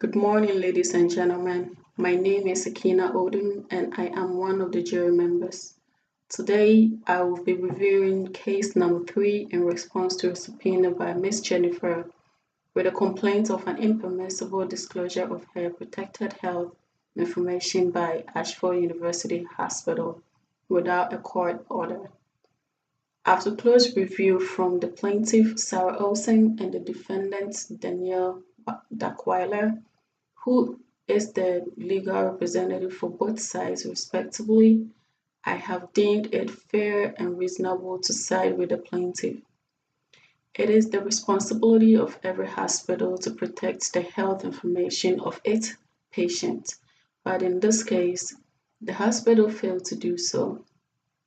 Good morning, ladies and gentlemen. My name is Akina Odum, and I am one of the jury members. Today, I will be reviewing case number 3 in response to a subpoena by Ms. Jennifer with a complaint of an impermissible disclosure of her protected health information by Ashford University Hospital without a court order. After close review from the plaintiff, Sarah Olsen, and the defendant, Danielle Dackweiler, who is the legal representative for both sides respectively, I have deemed it fair and reasonable to side with the plaintiff. It is the responsibility of every hospital to protect the health information of its patients, but in this case, the hospital failed to do so.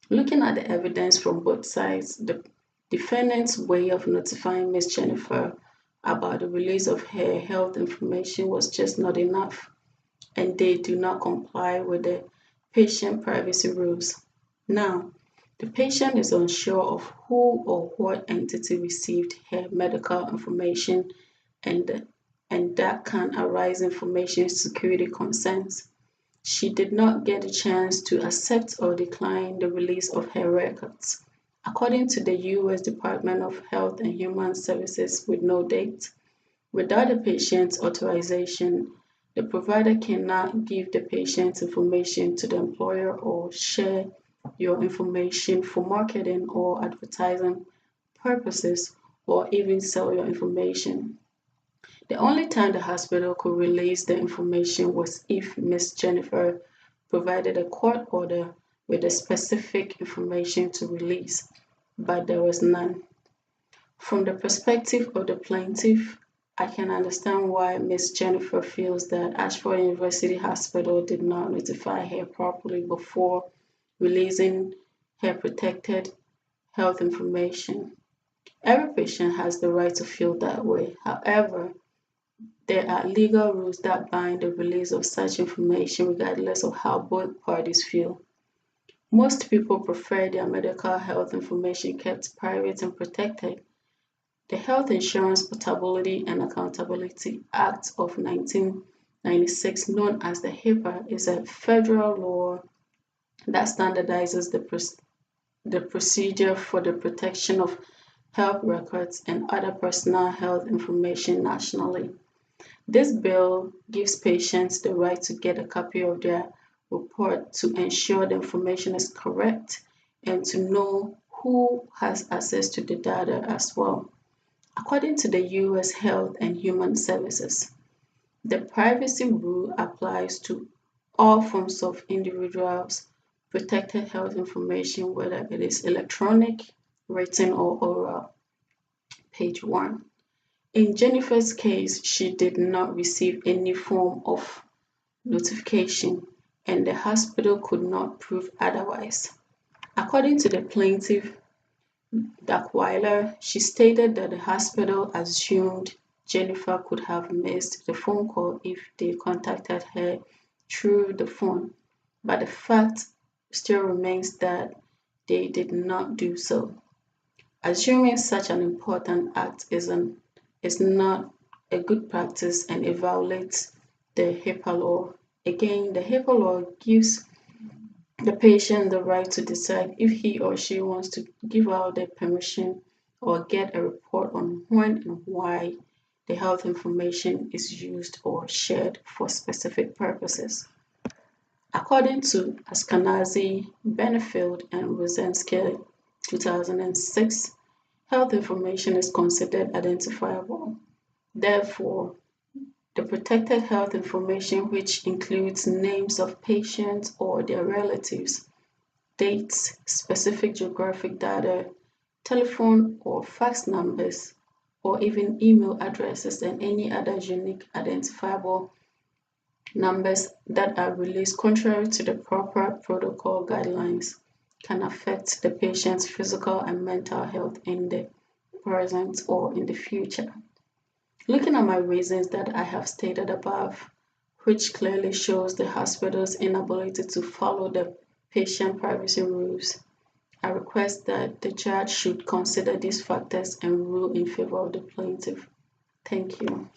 Looking at the evidence from both sides, the defendant's way of notifying Ms. Jennifer about the release of her health information was just not enough, and they do not comply with the patient privacy rules. Now, the patient is unsure of who or what entity received her medical information, and that can arise information security concerns. She did not get a chance to accept or decline the release of her records. According to the U.S. Department of Health and Human Services with no date, without the patient's authorization, the provider cannot give the patient's information to the employer or share your information for marketing or advertising purposes or even sell your information. The only time the hospital could release the information was if Ms. Jennifer provided a court order with the specific information to release, but there was none. From the perspective of the plaintiff, I can understand why Ms. Jennifer feels that Ashford University Hospital did not notify her properly before releasing her protected health information. Every patient has the right to feel that way. However, there are legal rules that bind the release of such information regardless of how both parties feel. Most people prefer their medical health information kept private and protected. The Health Insurance Portability and Accountability Act of 1996, known as the HIPAA, is a federal law that standardizes the procedure for the protection of health records and other personal health information nationally. This bill gives patients the right to get a copy of their report to ensure the information is correct and to know who has access to the data as well. According to the U.S. Health and Human Services, the privacy rule applies to all forms of individuals' protected health information, whether it is electronic, written, or oral. Page 1. In Jennifer's case, she did not receive any form of notification, and the hospital could not prove otherwise. According to the plaintiff, Dackweiler, she stated that the hospital assumed Jennifer could have missed the phone call if they contacted her through the phone, but the fact still remains that they did not do so. Assuming such an important act is not a good practice and it violates the HIPAA law. Again, the HIPAA law gives the patient the right to decide if he or she wants to give out their permission or get a report on when and why the health information is used or shared for specific purposes. According to Ashkenazi, Benefield, and Rosensky, 2006, health information is considered identifiable. Therefore, the protected health information, which includes names of patients or their relatives, dates, specific geographic data, telephone or fax numbers, or even email addresses and any other unique identifiable numbers that are released contrary to the proper protocol guidelines, can affect the patient's physical and mental health in the present or in the future. Looking at my reasons that I have stated above, which clearly shows the hospital's inability to follow the patient privacy rules, I request that the judge should consider these factors and rule in favor of the plaintiff. Thank you.